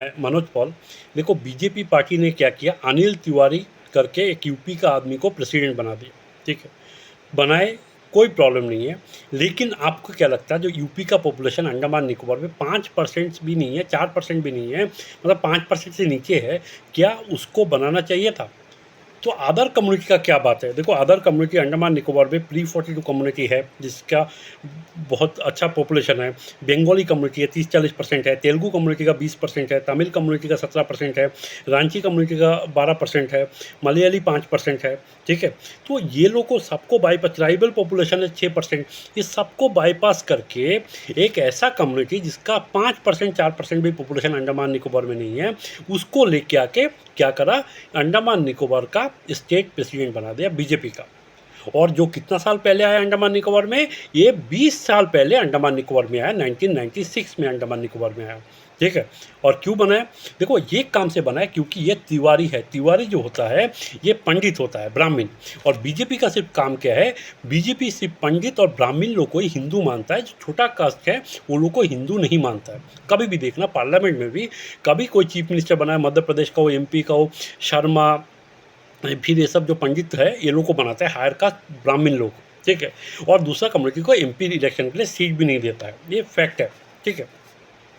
Manoj Paul. देखो BJP party ने क्या किया, अनिल तिवारी करके एक यूपी का आदमी को प्रेसिडेंट बना दिया। ठीक है, बनाए, कोई प्रॉब्लम नहीं है। लेकिन आपको क्या लगता है जो यूपी का पॉपुलेशन अंडमान निकोबार में 5% भी नहीं है, 4% भी नहीं है, मतलब 5% से नीचे है, क्या उसको बनाना चाहिए था? तो अदर कम्युनिटी का क्या बात है? देखो अदर कम्युनिटी अंडमान निकोबार में प्री 42 कम्युनिटी है जिसका बहुत अच्छा पॉपुलेशन है। बंगाली कम्युनिटी है 30-40% है, तेलुगु कम्युनिटी का 20% है, तमिल कम्युनिटी का 17% है, रांची कम्युनिटी का 12% है, मलयाली 5% है। ठीक है, तो ये लोग को सबको बाईपास, ट्राइबल पॉपुलेशन है 6%, ये सबको बाईपास करके एक ऐसा कम्युनिटी जिसका 5% 4% भी पॉपुलेशन अंडमान निकोबार में नहीं है, उसको लेके आके क्या करा, अंडमान निकोबार का स्टेट प्रेसिडेंट बना दिया बीजेपी का। और जो कितना साल पहले आया अंडमान निकोबार में, ये 20 साल पहले अंडमान निकोबार में आया, 1996 में अंडमान निकोबार में आया। ठीक है, और क्यों बनाया? देखो ये काम से बनाया क्योंकि ये तिवारी है। तिवारी जो होता है ये पंडित होता है, ब्राह्मण। और बीजेपी का सिर्फ काम क्या है, बीजेपी सिर्फ पंडित और ब्राह्मण लोग को ही हिंदू मानता है। जो छोटा कास्ट है वो लोग को हिंदू नहीं मानता है। कभी भी देखना पार्लियामेंट में भी, कभी कोई चीफ मिनिस्टर बना है, मध्य प्रदेश का हो, एमपी का हो, शर्मा, फिर ये सब जो पंडित है ये लोग को बनाता है हायर कास्ट ब्राह्मण लोग। ठीक है, और दूसरा कम्युनिटी को एमपी इलेक्शन के लिए सीट भी नहीं देता है, ये फैक्ट है। ठीक है,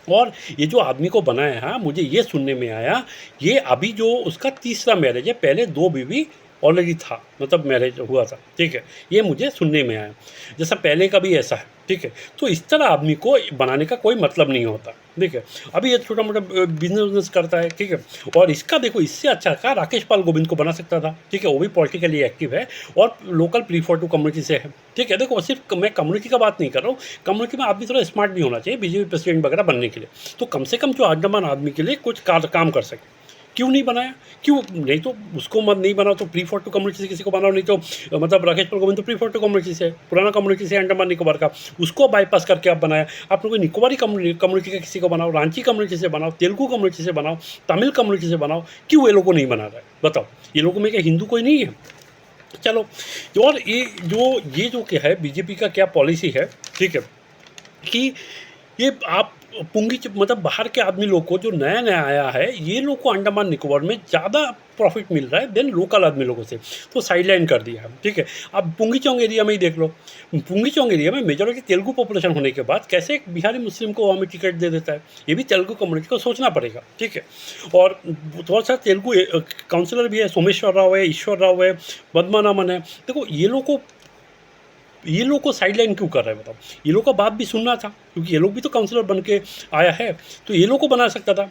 और ये जो आदमी को बनाया है, मुझे ये सुनने में आया, ये अभी जो उसका तीसरा मैरिज है, पहले 2 बीवी ऑलरेडी था, मतलब मैरिज हुआ था। ठीक है, ये मुझे सुनने में आया, जैसा पहले का भी ऐसा है। ठीक है, तो इस तरह आदमी को बनाने का कोई मतलब नहीं होता। ठीक है, अभी ये छोटा मोटा बिजनेस करता है। ठीक है, और इसका देखो इससे अच्छा का राकेश पाल गोविंद को बना सकता था। ठीक है, वो भी पॉलिटिकली एक्टिव है और लोकल प्री 42 कम्युनिटी से है। ठीक है, देखो सिर्फ मैं कम्युनिटी का बात नहीं कर रहा हूँ, कम्युनिटी में आदमी थोड़ा स्मार्ट भी होना चाहिए बीजेपी प्रेसिडेंट वगैरह बनने के लिए। तो कम से कम जो अंडमान आदमी के लिए कुछ काम कर सके, क्यों नहीं बनाया? क्यों नहीं? तो उसको मत नहीं बनाओ तो प्री 42 कम्युनिटी से किसी को बनाओ, नहीं तो मतलब राकेश पाल गोविंद तो प्री 42 कम्युनिटी से, पुराना कम्युनिटी से अंडमान निकोबार का, उसको बाईपास करके आप बनाया। आप लोग निकोबारी कम्युनिटी का किसी को बनाओ, रांची कम्युनिटी से बनाओ, तेलुगु कम्युनिटी से बनाओ, तमिल कम्युनिटी से बनाओ, क्यों ये लोग को नहीं बना रहा है? बताओ, ये लोगों में क्या हिंदू कोई नहीं है? चलो, और ये जो क्या है बीजेपी का क्या पॉलिसी है, ठीक है, कि ये आप मतलब बाहर के आदमी लोग को जो नया नया आया है, ये लोग को अंडमान निकोबार में ज़्यादा प्रॉफिट मिल रहा है देन लोकल आदमी लोगों से, तो साइडलाइन कर दिया है। ठीक है, अब पुंगी चौंग एरिया में ही देख लो, पुंगी चौंग एरिया में मेजोरिटी तेलुगु पॉपुलेशन होने के बाद कैसे एक बिहारी मुस्लिम को वहाँ में टिकट दे देता है? ये भी तेलुगु कम्युनिटी को सोचना पड़ेगा। ठीक है, और थोड़ा सा तेलुगु काउंसिलर भी है, सोमेश्वर राव है, ईश्वर राव है, पद्मनाभन है। देखो ये लोग को साइडलाइन क्यों कर रहे हैं? बताओ, ये लोग का बात भी सुनना था क्योंकि ये लोग भी तो काउंसलर बन के आया है, तो ये लोग को बना सकता था।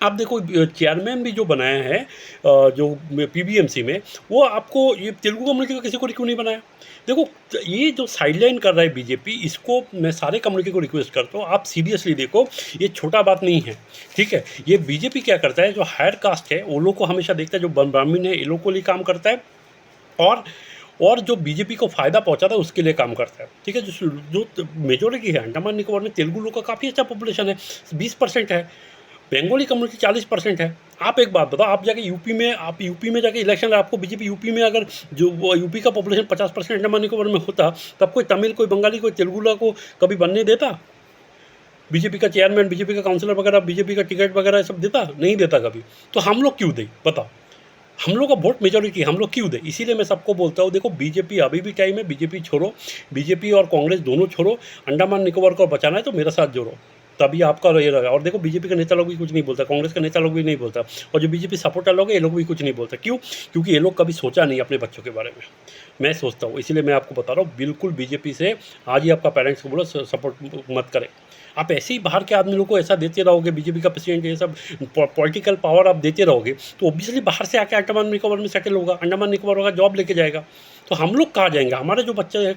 आप देखो चेयरमैन भी जो बनाया है जो पीबीएमसी में, वो आपको ये तेलुगु कम्युनिटी का किसी को क्यों नहीं बनाया? देखो ये जो साइडलाइन कर रहा है बीजेपी, इसको मैं सारे कम्युनिटी को रिक्वेस्ट करता हूँ, आप सीरियसली देखो, ये छोटा बात नहीं है। ठीक है, ये बीजेपी क्या करता है, जो हायर कास्ट है वो लोग को हमेशा देखता है, जो ब्राह्मण है ये लोग को लिए काम करता है, और जो बीजेपी को फ़ायदा पहुंचाता है उसके लिए काम करता है। ठीक है, जो मेजोरिटी है अंडमान निकोबार में, तेलुगु लोग का काफ़ी अच्छा पॉपुलेशन है, 20% है, बंगाली कम्युनिटी 40% है। आप एक बात बताओ, आप यूपी में जाके इलेक्शन, आपको बीजेपी यूपी में अगर जो वो यूपी का पॉपुलेशन 50% अंडमान निकोबार में होता, तब कोई तमिल, कोई बंगाली, कोई तेलुगु को कभी बनने देता? बीजेपी का चेयरमैन, बीजेपी का काउंसिलर वगैरह, बीजेपी का टिकट वगैरह सब देता? नहीं देता कभी। तो हम लोग क्यों दें? बताओ, हम लोग का वोट मेजोरिटी, हम लोग क्यों दें? इसीलिए मैं सबको बोलता हूँ, देखो बीजेपी अभी भी टाइम है, बीजेपी छोड़ो, बीजेपी और कांग्रेस दोनों छोड़ो, अंडमान निकोबार को बचाना है तो मेरे साथ जोड़ो, तभी आपका ये रहेगा। और देखो बीजेपी का नेता लोग भी कुछ नहीं बोलता, कांग्रेस का नेता लोग भी नहीं बोलता, और जो बीजेपी सपोर्टर लोग हैं ये लोग भी कुछ नहीं बोलता। क्यों? क्योंकि ये लोग कभी सोचा नहीं अपने बच्चों के बारे में। मैं सोचता हूँ, इसीलिए मैं आपको बता रहा हूँ, बिल्कुल बीजेपी से आज ही आपका पेरेंट्स को बोलो सपोर्ट मत करें। आप ऐसे ही बाहर के आदमी लोग को ऐसा देते रहोगे, बीजेपी का प्रेसिडेंट ये सब पॉलिटिकल पावर आप देते रहोगे, तो ऑब्वियसली बाहर से आके अंडमान निकोबार में सेटल होगा, अंडमान निकोबार होगा, जॉब लेके जाएगा, तो हम लोग कहाँ जाएंगे? हमारे जो बच्चे हैं